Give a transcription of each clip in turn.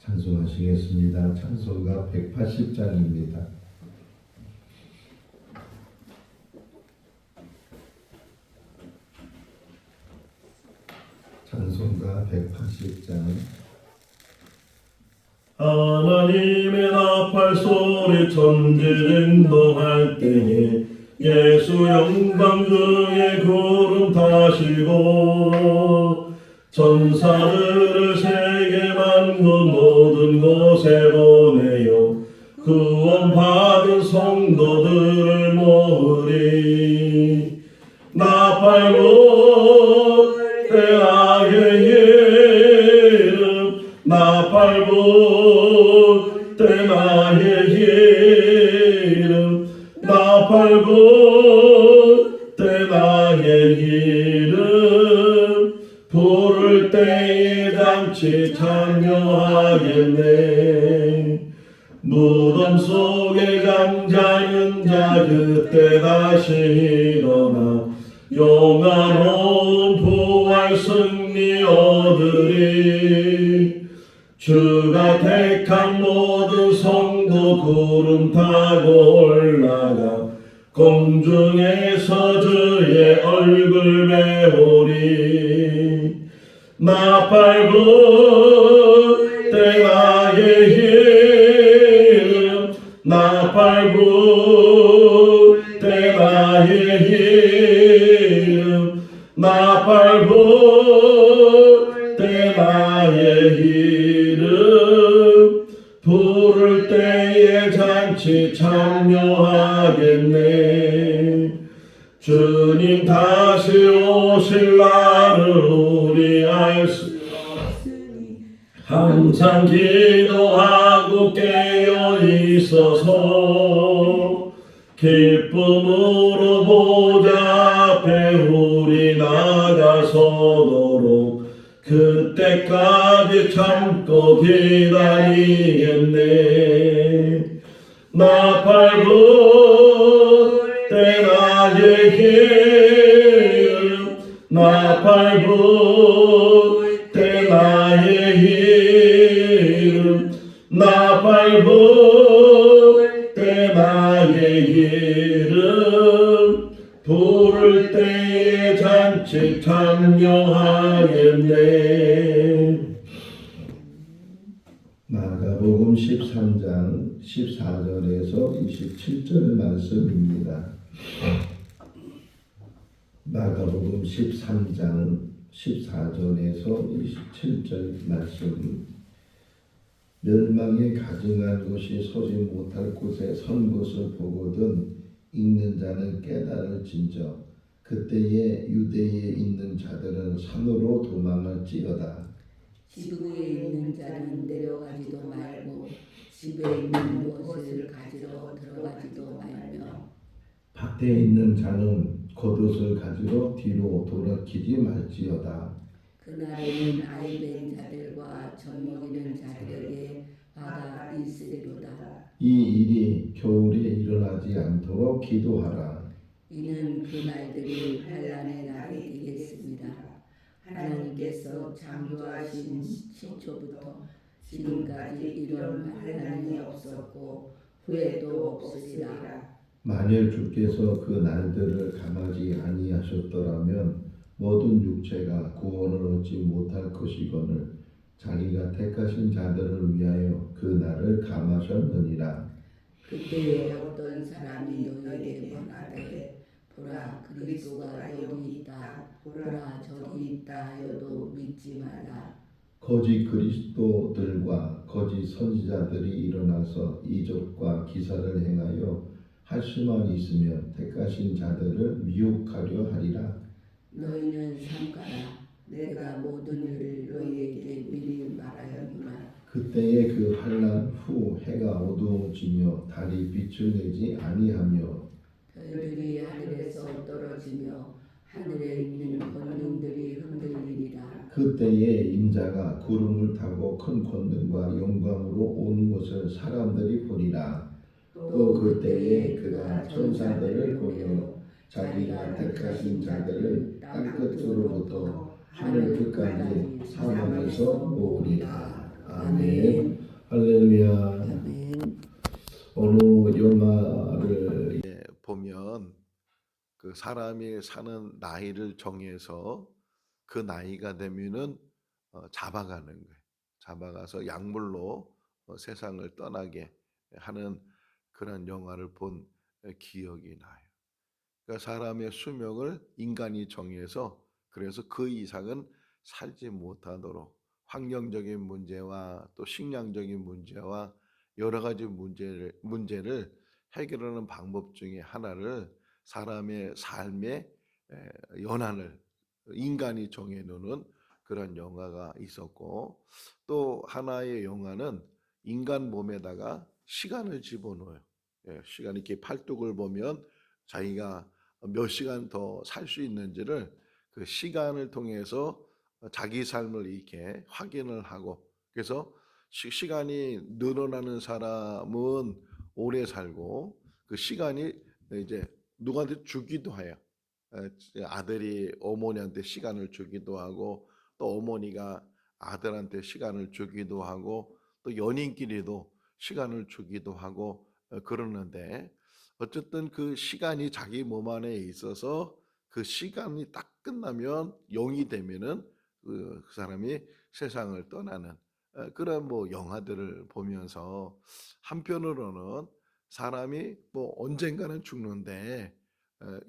찬송하시겠습니다. 찬송가 180장입니다. 찬송가 180장. 하나님의 나팔 소리 천지震동할 때에 예수 영광 중에 구름 타시고 천사들을 세계 만국 모든 곳에 보내요 구원받은 성도들을 모으리. 나팔 불 때 나의 이름 나팔 불 때 나의 이름 나팔 불 때 나의 이름 부를 때에 잠시 참여하겠네. 무덤 속에 잠자는 자 그때 다시 일어나 영화로운 부활 승리 얻으리. 주가 택한 모든 성도 구름 타고 올라가 공중에서 주의 얼굴 배우리. 나팔 불 때 나의 이름 나팔 불 때 나의 이름 나팔 불 때 나의 이름 부를 때에 잔치 참여하겠네. 주님 다시 오실 날을 우리 알 수 항상 기도하고 깨어 있어서 기쁨으로 보좌 앞에 우리 나가서도록 그때까지 참고 기다리겠네. 나팔 불 때 나의 이름 나팔 불 때 나의 이름 나팔 불 때 나의 이름 부를 때에 잔치 참여하겠네. 마가복음 13장 14절에서 27절 말씀입니다. 마가복음 13장 14절에서 27절 말씀. 멸망에 가증한 것이 서지 못할 곳에 선 것을 보거든 읽는 자는 깨달을진저 그때에 유대에 있는 자들은 산으로 도망을찌어다. 지붕에 있는 자는 내려가지도 말고 집에 있는 무엇을 가지러 들어가지도 말며 밭에 있는 자는 겉옷을 가지러 뒤로 돌이키지 말지어다. 그날에는 아이된 자들과 젖먹이는 자들에게 화가 있으리로다. 이 일이 겨울에 일어나지 않도록 기도하라. 이는 그 날들이 환난의 날이 되겠습니다. 하나님께서 창조하신 시초부터 지금까지 이런 환난이 없었고 후에도 없으리라. 만일 주께서 그 날들을 감하지 아니하셨더라면 모든 육체가 구원을 얻지 못할 것이거늘 자기가 택하신 자들을 위하여 그 날을 감하셨느니라. 그때에 어떤 사람이 너희에게 말하되 보라 그리스도가 여기 있다 보라 저기 있다 하여도 믿지 마라. 거짓 그리스도들과 거짓 선지자들이 일어나서 이적과 기사를 행하여 할 수만 있으면 택하신 자들을 미혹하려 하리라. 너희는 삼가라. 내가 모든 일을 너희에게 미리 말하였노라. 그때에 그 환난 후 해가 어두워지며 달이 빛을 내지 아니하며 별들이 하늘에서 떨어지며 하늘에 있는 권능들이 흔들리리라. 그때에 인자가 구름을 타고 큰 권능과 영광으로 오는 것을 사람들이 보리라. 또 그때에 그가 천사들을 보내어 자기가 택하신 자들을 땅끝으로부터 하늘 끝까지 사방에서 모으리라. 아멘. 사람이 사는 나이를 정해서 그 나이가 되면은 잡아가는 거예요. 잡아가서 약물로 세상을 떠나게 하는 그런 영화를 본 기억이 나요. 그러니까 사람의 수명을 인간이 정해서 그래서 그 이상은 살지 못하도록 환경적인 문제와 또 식량적인 문제와 여러 가지 문제를 해결하는 방법 중에 하나를 사람의 삶의 연한을 인간이 정해놓는 그런 영화가 있었고 또 하나의 영화는 인간 몸에다가 시간을 집어넣어요. 시간 이렇게 팔뚝을 보면 자기가 몇 시간 더 살 수 있는지를 그 시간을 통해서 자기 삶을 이렇게 확인을 하고 그래서 시간이 늘어나는 사람은 오래 살고 그 시간이 이제 누구한테 주기도 해요. 아들이 어머니한테 시간을 주기도 하고 또 어머니가 아들한테 시간을 주기도 하고 또 연인끼리도 시간을 주기도 하고 그러는데 어쨌든 그 시간이 자기 몸 안에 있어서 그 시간이 딱 끝나면 0이 되면은 그 사람이 세상을 떠나는 그런 뭐 영화들을 보면서 한편으로는 사람이 뭐 언젠가는 죽는데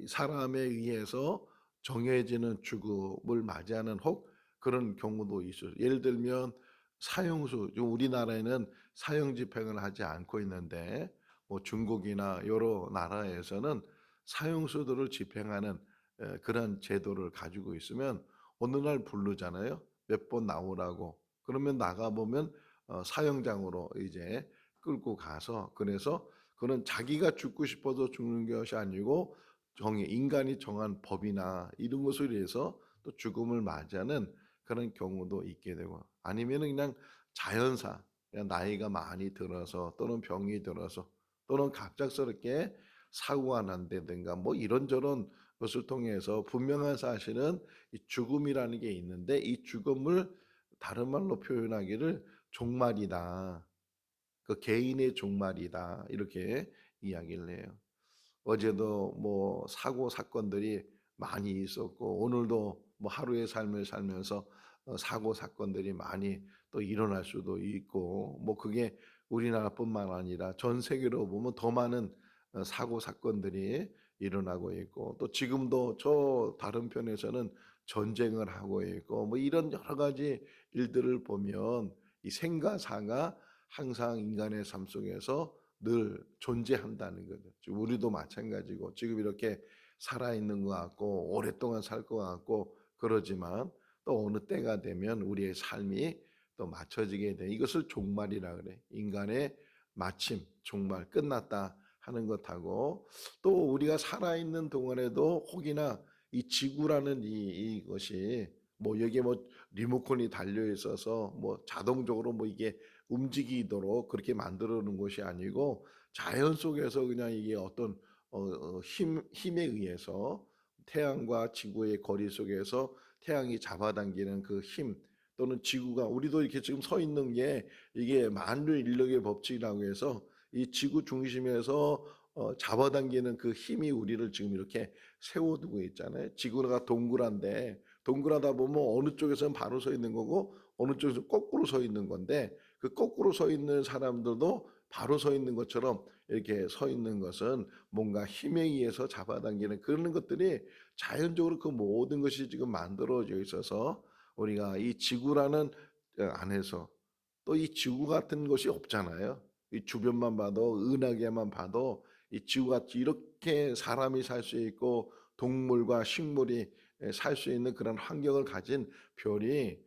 사람에 의해서 정해지는 죽음을 맞이하는 혹 그런 경우도 있어요. 예를 들면 사형수, 우리나라에는 사형 집행을 하지 않고 있는데 뭐 중국이나 여러 나라에서는 사형수들을 집행하는 그런 제도를 가지고 있으면 어느 날 부르잖아요. 몇 번 나오라고. 그러면 나가 보면 사형장으로 이제 끌고 가서 그래서 그는 자기가 죽고 싶어서 죽는 것이 아니고 인간이 정한 법이나 이런 것을 위해서 또 죽음을 맞이하는 그런 경우도 있게 되고 아니면 그냥 자연사 그냥 나이가 많이 들어서 또는 병이 들어서 또는 갑작스럽게 사고가 난다든가 뭐 이런저런 것을 통해서 분명한 사실은 이 죽음이라는 게 있는데 이 죽음을 다른 말로 표현하기를 종말이다. 그 개인의 종말이다. 이렇게 이야기를 해요. 어제도 뭐 사고 사건들이 많이 있었고 오늘도 뭐 하루의 삶을 살면서 사고 사건들이 많이 또 일어날 수도 있고 뭐 그게 우리나라뿐만 아니라 전 세계로 보면 더 많은 사고 사건들이 일어나고 있고 또 지금도 저 다른 편에서는 전쟁을 하고 있고 뭐 이런 여러 가지 일들을 보면 이 생과 사가 항상 인간의 삶 속에서 늘 존재한다는 거죠. 지금 우리도 마찬가지고 지금 이렇게 살아있는 것 같고 오랫동안 살 것 같고 그러지만 또 어느 때가 되면 우리의 삶이 또 맞춰지게 돼. 이것을 종말이라 그래. 인간의 마침, 종말, 끝났다 하는 것하고 또 우리가 살아있는 동안에도 혹이나 이 지구라는 이것이 뭐 여기에 뭐 리모컨이 달려 있어서 뭐 자동적으로 뭐 이게 움직이도록 그렇게 만들어 놓은 것이 아니고 자연 속에서 그냥 이게 어떤 힘에 의해서 태양과 지구의 거리 속에서 태양이 잡아당기는 그 힘 또는 지구가 우리도 이렇게 지금 서 있는 게 이게 만류 인력의 법칙이라고 해서 이 지구 중심에서 잡아당기는 그 힘이 우리를 지금 이렇게 세워두고 있잖아요. 지구가 동그란데 동그라다 보면 어느 쪽에서는 바로 서 있는 거고 어느 쪽에서 거꾸로 서 있는 건데 그 거꾸로 서 있는 사람들도 바로 서 있는 것처럼 이렇게 서 있는 것은 뭔가 힘에 의해서 잡아당기는 그런 것들이 자연적으로 그 모든 것이 지금 만들어져 있어서 우리가 이 지구라는 안에서 또 이 지구 같은 것이 없잖아요. 이 주변만 봐도 은하계만 봐도 이 지구같이 이렇게 사람이 살 수 있고 동물과 식물이 살 수 있는 그런 환경을 가진 별이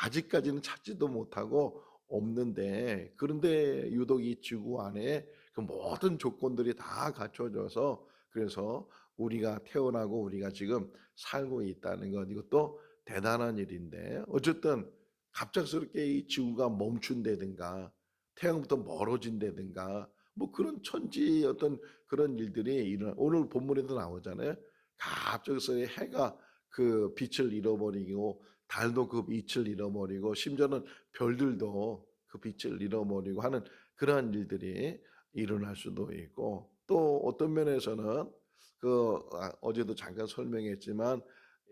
아직까지는 찾지도 못하고 없는데 그런데 유독 이 지구 안에 그 모든 조건들이 다 갖춰져서 그래서 우리가 태어나고 우리가 지금 살고 있다는 것 이것도 대단한 일인데 어쨌든 갑작스럽게 이 지구가 멈춘다든가 태양부터 멀어진다든가 뭐 그런 천지 어떤 그런 일들이 오늘 본문에도 나오잖아요. 갑자기 해가 그 빛을 잃어버리고 달도 그 빛을 잃어버리고 심지어는 별들도 그 빛을 잃어버리고 하는 그러한 일들이 일어날 수도 있고 또 어떤 면에서는 어제도 잠깐 설명했지만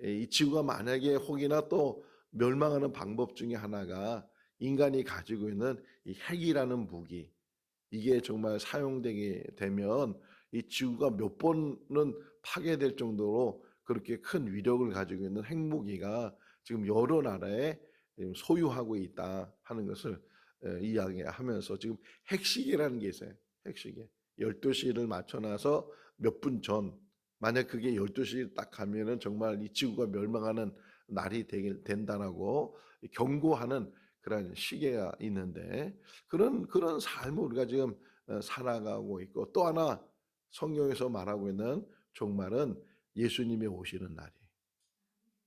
이 지구가 만약에 혹이나 또 멸망하는 방법 중에 하나가 인간이 가지고 있는 이 핵이라는 무기, 이게 정말 사용되게 되면 이 지구가 몇 번은 파괴될 정도로 그렇게 큰 위력을 가지고 있는 핵무기가 지금 여러 나라에 지금 소유하고 있다 하는 것을 이야기하면서, 지금 핵시계라는 게 있어요. 핵시계. 12시를 맞춰놔서 몇 분 전, 만약 그게 12시 딱 가면은 정말 이 지구가 멸망하는 날이 된다라고 경고하는 그런 시계가 있는데, 그런 삶을 우리가 지금 살아가고 있고, 또 하나 성경에서 말하고 있는 종말은 예수님이 오시는 날이.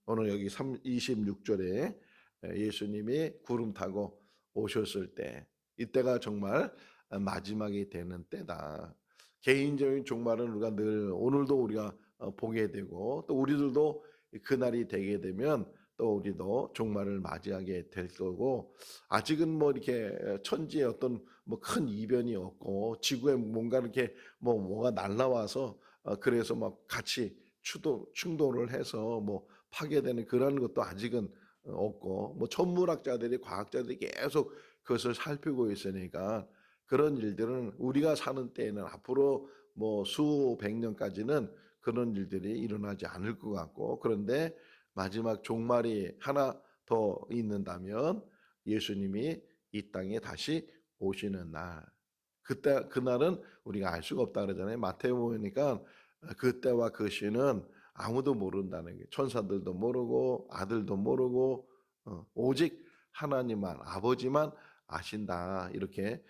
오늘 여기 26절에 예수님이 구름 타고 오셨을 때, 이때가 정말 마지막이 되는 때다. 개인적인 종말은 우리가 늘 오늘도 우리가 보게 되고, 또 우리들도 그날이 되게 되면 또 우리도 종말을 맞이하게 될 거고, 아직은 뭐 이렇게 천지에 어떤 뭐 큰 이변이 없고 지구에 뭔가 이렇게 뭐가 날라와서 그래서 막 같이 충돌을 해서 뭐 파괴되는 그런 것도 아직은 없고, 뭐 천문학자들이 과학자들이 계속 그것을 살피고 있으니까 그런 일들은 우리가 사는 때에는 앞으로 뭐 수백 년까지는 그런 일들이 일어나지 않을 것 같고, 그런데 마지막 종말이 하나 더 있는다면 예수님이 이 땅에 다시 오시는 날, 그때 그날은 우리가 알 수가 없다 그러잖아요. 마태복음 보니까 그때와 그 시는 아무도 모른다는 게, 천사들도 모르고 아들도 모르고 오직 하나님만, 아버지만 아신다, 이렇게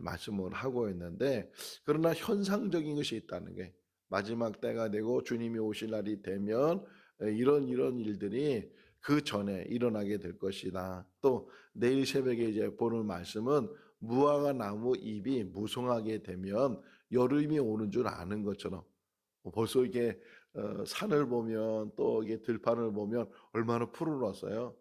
말씀을 하고 있는데, 그러나 현상적인 것이 있다는 게, 마지막 때가 되고 주님이 오실 날이 되면 이런 일들이 그 전에 일어나게 될 것이다. 또 내일 새벽에 이제 보는 말씀은 무화과 나무 잎이 무성하게 되면 여름이 오는 줄 아는 것처럼, 벌써 이게 산을 보면 또 이게 들판을 보면 얼마나 푸르렀어요.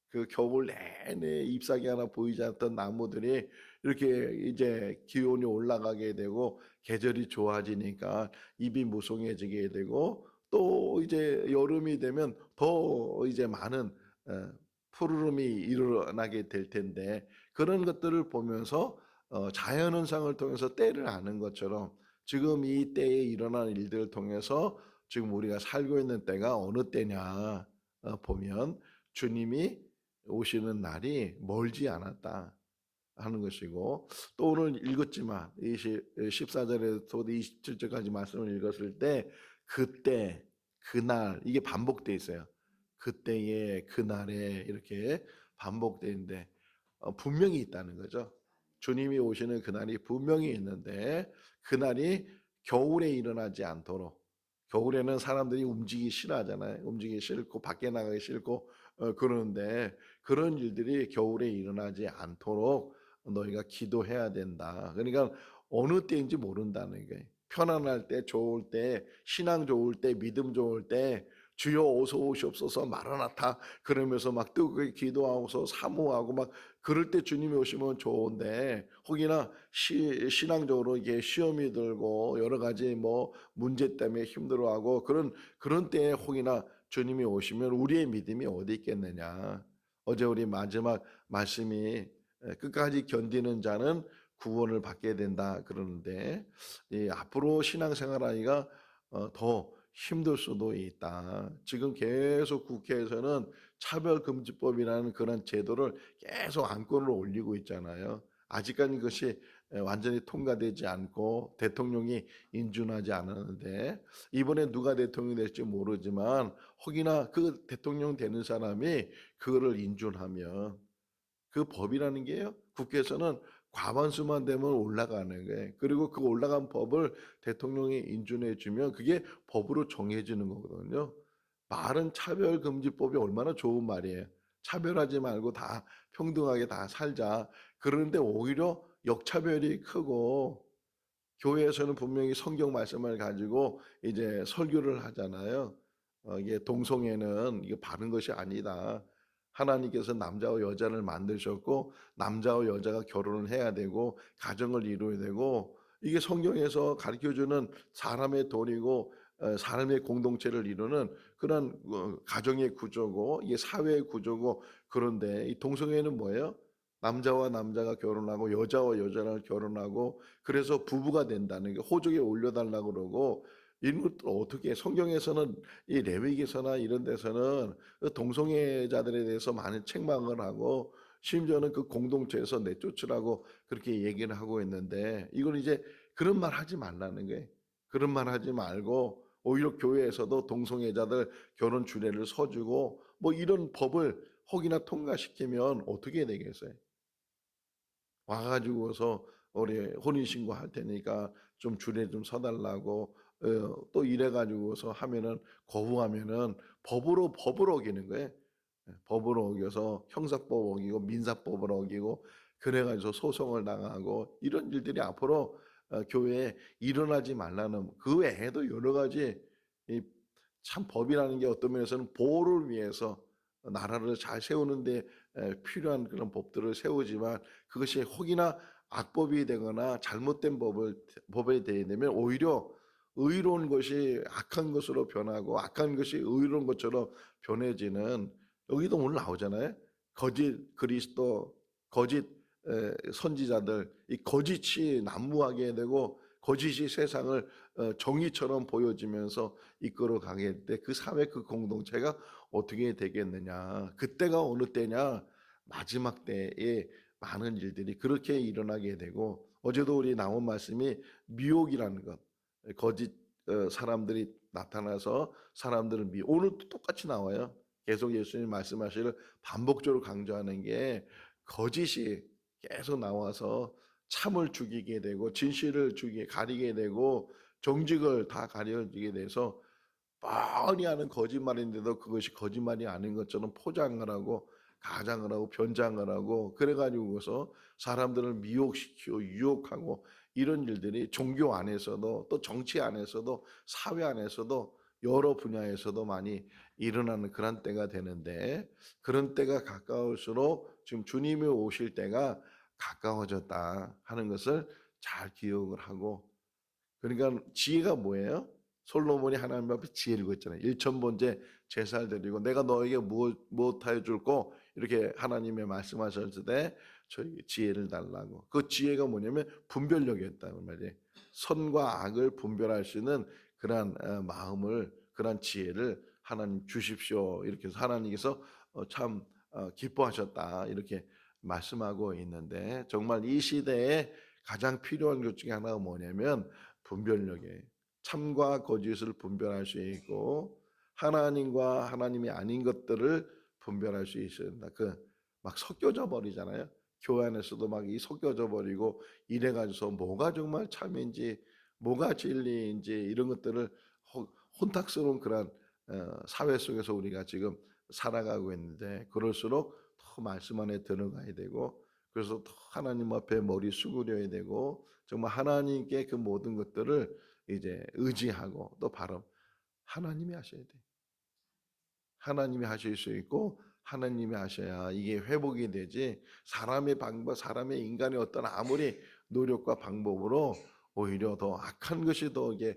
그 겨울 내내 잎사귀 하나 보이지 않던 나무들이 이렇게 이제 기온이 올라가게 되고 계절이 좋아지니까 잎이 무성해지게 되고, 또 이제 여름이 되면 더 이제 많은 푸르름이 일어나게 될 텐데, 그런 것들을 보면서 자연현상을 통해서 때를 아는 것처럼 지금 이 때에 일어나는 일들을 통해서 지금 우리가 살고 있는 때가 어느 때냐 보면 주님이 오시는 날이 멀지 않았다 하는 것이고, 또 오늘 읽었지만 14절에서 27절까지 말씀을 읽었을 때 그때 그날, 이게 반복되어 있어요. 그때에 그날에 이렇게 반복되는데 분명히 있다는 거죠. 주님이 오시는 그날이 분명히 있는데, 그날이 겨울에 일어나지 않도록, 겨울에는 사람들이 움직이기 싫어하잖아요. 움직이기 싫고 밖에 나가기 싫고 그러는데, 그런 일들이 겨울에 일어나지 않도록 너희가 기도해야 된다. 그러니까 어느 때인지 모른다는 게, 편안할 때, 좋을 때, 신앙 좋을 때, 믿음 좋을 때 주여 어서 오시옵소서 마라나타 그러면서 막 뜨겁게 기도하고서 사모하고 막 그럴 때 주님이 오시면 좋은데, 혹이나 신앙적으로 이게 시험이 들고 여러 가지 뭐 문제 때문에 힘들어하고 그런 때에 혹이나 주님이 오시면 우리의 믿음이 어디 있겠느냐. 어제 우리 마지막 말씀이 끝까지 견디는 자는 구원을 받게 된다 그러는데, 앞으로 신앙생활하기가 더 힘들 수도 있다. 지금 계속 국회에서는 차별금지법이라는 그런 제도를 계속 안건을 올리고 있잖아요. 아직까지 그것이 완전히 통과되지 않고 대통령이 인준하지 않았는데, 이번에 누가 대통령이 될지 모르지만 혹이나 그 대통령 되는 사람이 그거를 인준하면, 그 법이라는 게요, 국회에서는 과반수만 되면 올라가는 거예요. 그리고 그 올라간 법을 대통령이 인준해 주면 그게 법으로 정해지는 거거든요. 말은 차별금지법이 얼마나 좋은 말이에요. 차별하지 말고 다 평등하게 다 살자. 그런데 오히려 역차별이 크고, 교회에서는 분명히 성경 말씀을 가지고 이제 설교를 하잖아요. 이게 동성애는 이게 바른 것이 아니다. 하나님께서 남자와 여자를 만드셨고 남자와 여자가 결혼을 해야 되고 가정을 이루어야 되고, 이게 성경에서 가르쳐주는 사람의 도리고 삶의 공동체를 이루는 그런 가정의 구조고 이게 사회의 구조고 그런데 이 동성애는 뭐예요? 남자와 남자가 결혼하고 여자와 여자가 결혼하고 그래서 부부가 된다는 게 호적에 올려달라고 그러고 이런 것들 어떻게 성경에서는 이 레위기서나 이런 데서는 그 동성애자들에 대해서 많은 책망을 하고 심지어는 그 공동체에서 내쫓으라고 그렇게 얘기를 하고 있는데 이건 이제 그런 말 하지 말라는 거예요. 그런 말 하지 말고 오히려 교회에서도 동성애자들 결혼 주례를 서주고 뭐 이런 법을 혹이나 통과시키면 어떻게 되겠어요? 와가지고서 우리 혼인신고 할 테니까 좀 주례 좀 서달라고 또 이래가지고서 하면은 거부하면은 법으로 어기는 거예요. 법으로 어겨서 형사법 어기고 민사법을 어기고 그래가지고 소송을 당하고 이런 일들이 앞으로 교회에 일어나지 말라는 그 외에도 여러 가지 이 참 법이라는 게 어떤 면에서는 보호를 위해서 나라를 잘 세우는데 필요한 그런 법들을 세우지만 그것이 혹이나 악법이 되거나 잘못된 법에 대하면 오히려 의로운 것이 악한 것으로 변하고 악한 것이 의로운 것처럼 변해지는 여기도 오늘 나오잖아요. 거짓 그리스도, 거짓 선지자들, 이 거짓이 난무하게 되고 거짓이 세상을 정의처럼 보여지면서 이끌어가게 될 때 그 사회 그 공동체가 어떻게 되겠느냐. 그때가 어느 때냐. 마지막 때에 많은 일들이 그렇게 일어나게 되고 어제도 우리 나온 말씀이 미혹이라는 것. 거짓 사람들이 나타나서 사람들을 오늘도 똑같이 나와요. 계속 예수님 말씀하시를 반복적으로 강조하는 게 거짓이 계속 나와서 참을 죽이게 되고 진실을 가리게 되고 정직을 다 가려지게 돼서 뻔히 하는 거짓말인데도 그것이 거짓말이 아닌 것처럼 포장을 하고 가장을 하고 변장을 하고 그래가지고서 사람들을 미혹시키고 유혹하고 이런 일들이 종교 안에서도 또 정치 안에서도 사회 안에서도 여러 분야에서도 많이 일어나는 그런 때가 되는데 그런 때가 가까울수록 지금 주님이 오실 때가 가까워졌다 하는 것을 잘 기억을 하고 그러니까 지혜가 뭐예요? 솔로몬이 하나님 앞에 지혜를 구했잖아요. 일천번째 제사를 드리고 내가 너에게 무엇하여 줄고 이렇게 하나님의 말씀하셨을 때 저희 지혜를 달라고. 그 지혜가 뭐냐면 분별력이었다는 말이에요. 선과 악을 분별할 수 있는 그러한 마음을 그러한 지혜를 하나님 주십시오. 이렇게 해서 하나님께서 참 기뻐하셨다. 이렇게 말씀하고 있는데 정말 이 시대에 가장 필요한 것 중에 하나가 뭐냐면 분별력이에요. 참과 거짓을 분별할 수 있고 하나님과 하나님이 아닌 것들을 분별할 수 있어야 된다. 막 섞여져 버리잖아요. 교회 안에서도 막 이 섞여져 버리고 이래가지고서 뭐가 정말 참인지 뭐가 진리인지 이런 것들을 혼탁스러운 그런 사회 속에서 우리가 지금 살아가고 있는데 그럴수록 더 말씀 안에 들어가야 되고 그래서 더 하나님 앞에 머리 숙여야 되고 정말 하나님께 그 모든 것들을 이제 의지하고 또 바로 하나님이 하셔야 돼. 하나님이 하실 수 있고 하나님이 하셔야 이게 회복이 되지 사람의 방법, 사람의 인간의 어떤 아무리 노력과 방법으로 오히려 더 악한 것이 더 이게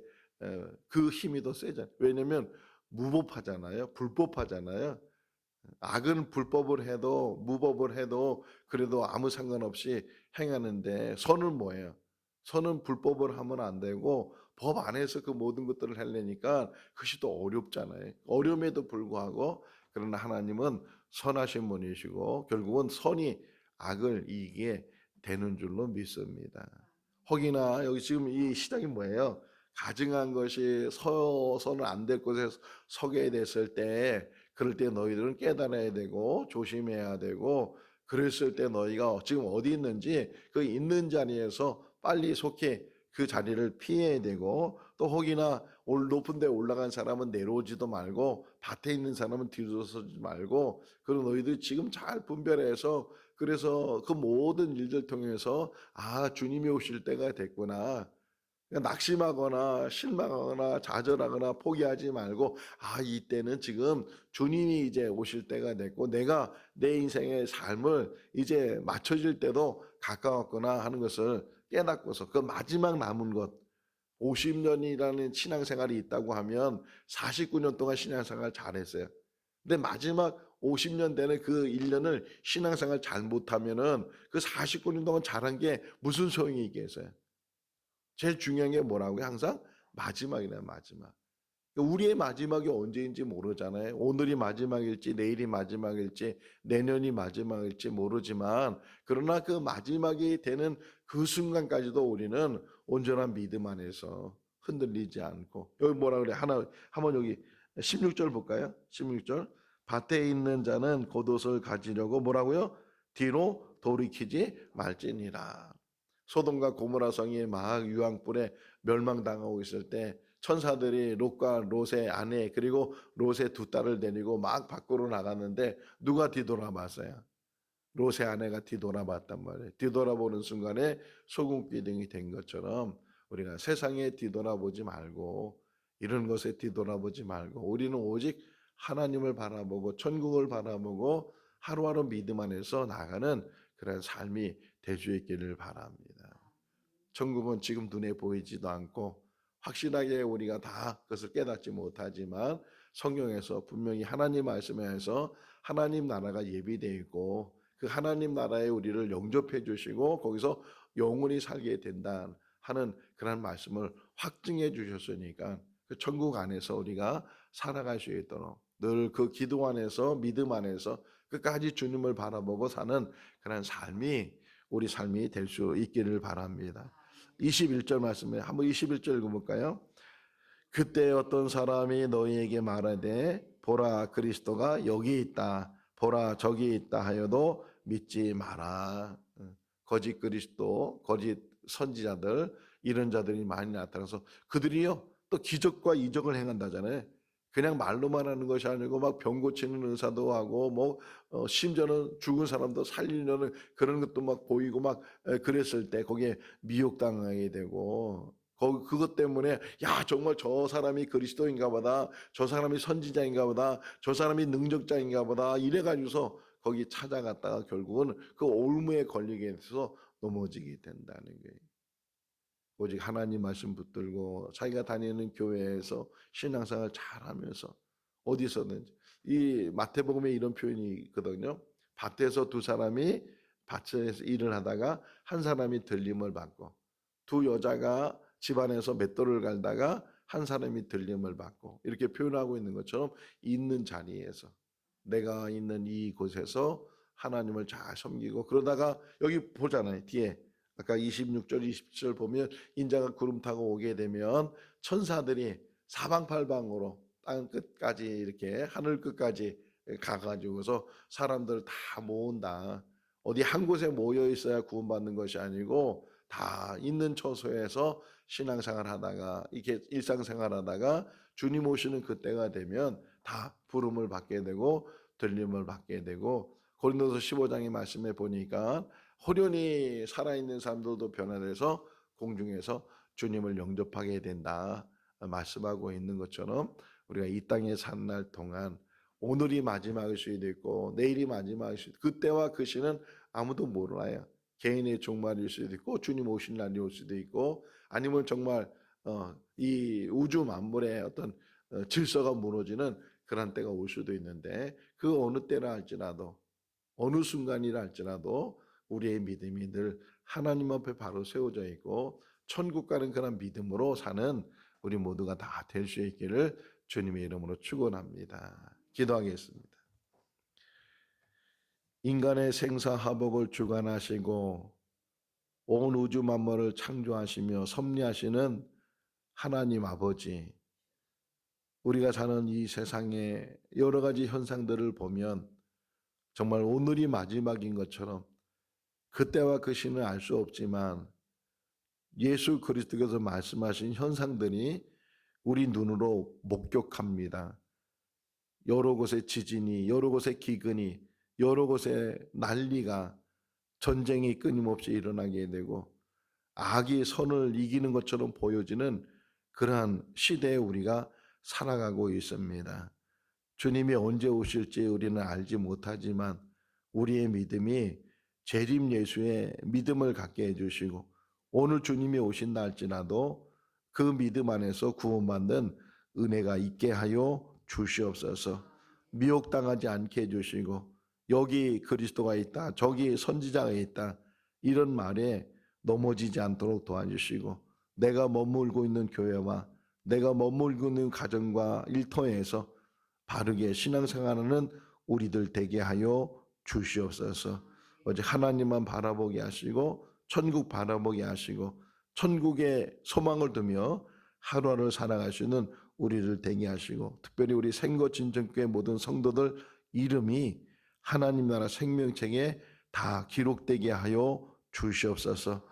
그 힘이 더 세잖아요. 왜냐하면 무법하잖아요. 불법하잖아요. 악은 불법을 해도 무법을 해도 그래도 아무 상관없이 행하는데 선은 뭐예요? 선은 불법을 하면 안 되고 법 안에서 그 모든 것들을 하려니까 그것이 더 어렵잖아요. 어려움에도 불구하고 그러나 하나님은 선하신 분이시고 결국은 선이 악을 이기게 되는 줄로 믿습니다. 혹이나 여기 지금 이 시작이 뭐예요? 가증한 것이 서서는 안 될 곳에 서게 됐을 때 그럴 때 너희들은 깨달아야 되고 조심해야 되고 그랬을 때 너희가 지금 어디 있는지 그 있는 자리에서 빨리 속히 그 자리를 피해야 되고 또 혹이나 높은 데 올라간 사람은 내려오지도 말고 밭에 있는 사람은 뒤로 서지 말고 그리고 너희들 지금 잘 분별해서 그래서 그 모든 일들 통해서 아 주님이 오실 때가 됐구나. 낙심하거나 실망하거나 좌절하거나 포기하지 말고 아 이때는 지금 주님이 이제 오실 때가 됐고 내가 내 인생의 삶을 이제 맞춰질 때도 가까웠구나 하는 것을 깨닫고서 그 마지막 남은 것 50년이라는 신앙생활이 있다고 하면 49년 동안 신앙생활 잘했어요. 근데 마지막 50년 되는 그 1년을 신앙생활 잘 못하면은 그 49년 동안 잘한 게 무슨 소용이 있겠어요? 제일 중요한 게 뭐라고요? 항상 마지막이나 마지막. 우리의 마지막이 언제인지 모르잖아요. 오늘이 마지막일지 내일이 마지막일지 내년이 마지막일지 모르지만 그러나 그 마지막이 되는 그 순간까지도 우리는 온전한 믿음 안에서 흔들리지 않고 여기 뭐라 그래? 한번 여기 16절 볼까요? 16절 밭에 있는 자는 겉옷을 가지려고 뭐라고요? 뒤로 돌이키지 말지니라. 소돔과 고모라 성이 막 유황불에 멸망당하고 있을 때 천사들이 롯과 롯의 아내 그리고 롯의 두 딸을 데리고 막 밖으로 나갔는데 누가 뒤돌아봤어요? 롯의 아내가 뒤돌아봤단 말이에요. 뒤돌아보는 순간에 소금기둥이 된 것처럼 우리가 세상에 뒤돌아보지 말고 이런 것에 뒤돌아보지 말고 우리는 오직 하나님을 바라보고 천국을 바라보고 하루하루 믿음 안에서 나가는 그런 삶이 될 수 있기를 바랍니다. 천국은 지금 눈에 보이지도 않고 확실하게 우리가 다 그것을 깨닫지 못하지만 성경에서 분명히 하나님 말씀에서 하나님 나라가 예비되어 있고 그 하나님 나라에 우리를 영접해 주시고 거기서 영원히 살게 된다 하는 그런 말씀을 확증해 주셨으니까 그 천국 안에서 우리가 살아갈 수 있도록 늘 그 기도 안에서 믿음 안에서 끝까지 주님을 바라보고 사는 그런 삶이 우리 삶이 될 수 있기를 바랍니다. 21절 말씀에 한번 21절 읽어볼까요? 그때 어떤 사람이 너희에게 말하되 보라 그리스도가 여기 있다 보라 저기 있다 하여도 믿지 마라. 거짓 그리스도 거짓 선지자들 이런 자들이 많이 나타나서 그들이요 또 기적과 이적을 행한다잖아요. 그냥 말로만 하는 것이 아니고 막 병 고치는 의사도 하고 뭐 심지어는 죽은 사람도 살리려는 그런 것도 막 보이고 막 그랬을 때 거기에 미혹당하게 되고 그것 때문에 야 정말 저 사람이 그리스도인가 보다 저 사람이 선지자인가 보다 저 사람이 능력자인가 보다 이래 가지고서 거기 찾아갔다가 결국은 그 올무에 걸리게 돼서 넘어지게 된다는 거예요. 오직 하나님 말씀 붙들고 자기가 다니는 교회에서 신앙생활 잘하면서 어디서든지 이 마태복음에 이런 표현이 있거든요. 밭에서 두 사람이 밭에서 일을 하다가 한 사람이 들림을 받고 두 여자가 집안에서 맷돌을 갈다가 한 사람이 들림을 받고 이렇게 표현하고 있는 것처럼 있는 자리에서 내가 있는 이곳에서 하나님을 잘 섬기고 그러다가 여기 보잖아요. 뒤에 아까 26절 27절 보면 인자가 구름 타고 오게 되면 천사들이 사방팔방으로 땅 끝까지 이렇게 하늘 끝까지 가가지고서 사람들 다 모은다. 어디 한 곳에 모여 있어야 구원받는 것이 아니고 다 있는 처소에서 신앙생활 하다가 이렇게 일상생활 하다가 주님 오시는 그때가 되면 다 부름을 받게 되고 들림을 받게 되고 고린도서 15장의 말씀에 보니까 호련히 살아있는 사람들도 변화돼서 공중에서 주님을 영접하게 된다 말씀하고 있는 것처럼 우리가 이 땅에 산 날 동안 오늘이 마지막일 수도 있고 내일이 마지막일 수도 있고 그때와 그 시는 아무도 몰라요. 개인의 종말일 수도 있고 주님 오신 날이 올 수도 있고 아니면 정말 이 우주 만물의 어떤 질서가 무너지는 그런 때가 올 수도 있는데 그 어느 때라 할지라도 어느 순간이라 할지라도 우리의 믿음이 늘 하나님 앞에 바로 세워져 있고 천국 가는 그런 믿음으로 사는 우리 모두가 다 될 수 있기를 주님의 이름으로 축원합니다. 기도하겠습니다. 인간의 생사화복을 주관하시고 온 우주 만물을 창조하시며 섭리하시는 하나님 아버지, 우리가 사는 이 세상의 여러 가지 현상들을 보면 정말 오늘이 마지막인 것처럼 그때와 그 시는 알 수 없지만 예수 그리스도께서 말씀하신 현상들이 우리 눈으로 목격합니다. 여러 곳에 지진이, 여러 곳에 기근이, 여러 곳에 난리가, 전쟁이 끊임없이 일어나게 되고 악이 선을 이기는 것처럼 보여지는 그러한 시대에 우리가 살아가고 있습니다. 주님이 언제 오실지 우리는 알지 못하지만 우리의 믿음이 재림 예수의 믿음을 갖게 해주시고 오늘 주님이 오신다 할지라도 그 믿음 안에서 구원받는 은혜가 있게 하여 주시옵소서. 미혹당하지 않게 해주시고 여기 그리스도가 있다, 저기 선지자가 있다, 이런 말에 넘어지지 않도록 도와주시고 내가 머물고 있는 교회와 내가 머물고 있는 가정과 일터에서 바르게 신앙생활하는 우리들 되게 하여 주시옵소서. 오직 하나님만 바라보게 하시고 천국 바라보게 하시고 천국에 소망을 두며 하루하루 살아가시는 우리를 되게 하시고 특별히 우리 생거진정교회 모든 성도들 이름이 하나님 나라 생명책에 다 기록되게 하여 주시옵소서.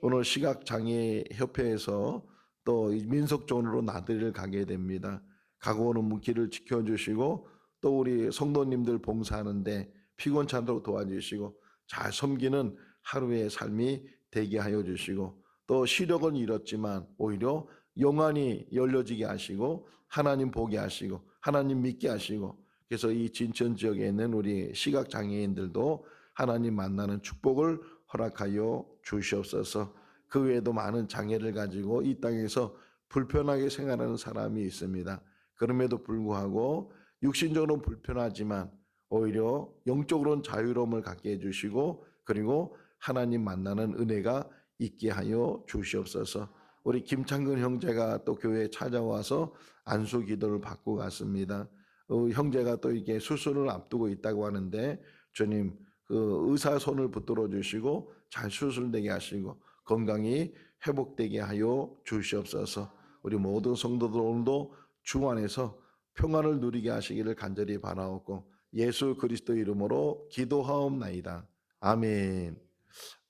오늘 시각장애협회에서 또 민속촌으로 나들이를 가게 됩니다. 가고 오는 길을 지켜주시고 또 우리 성도님들 봉사하는데 피곤찮도록 도와주시고 잘 섬기는 하루의 삶이 되게 하여 주시고 또 시력은 잃었지만 오히려 영안이 열려지게 하시고 하나님 보게 하시고 하나님 믿게 하시고 그래서 이 진천 지역에 있는 우리 시각장애인들도 하나님 만나는 축복을 허락하여 주시옵소서. 그 외에도 많은 장애를 가지고 이 땅에서 불편하게 생활하는 사람이 있습니다. 그럼에도 불구하고 육신적으로는 불편하지만 오히려 영적으로는 자유로움을 갖게 해주시고 그리고 하나님 만나는 은혜가 있게 하여 주시옵소서. 우리 김창근 형제가 또 교회에 찾아와서 안수 기도를 받고 갔습니다. 형제가 또 이게 수술을 앞두고 있다고 하는데 주님 그 의사 손을 붙들어 주시고 잘 수술되게 하시고 건강이 회복되게 하여 주시옵소서. 우리 모든 성도들 오늘도 주 안에서 평안을 누리게 하시기를 간절히 바라옵고 예수 그리스도 이름으로 기도하옵나이다. 아멘.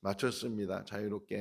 마쳤습니다. 자유롭게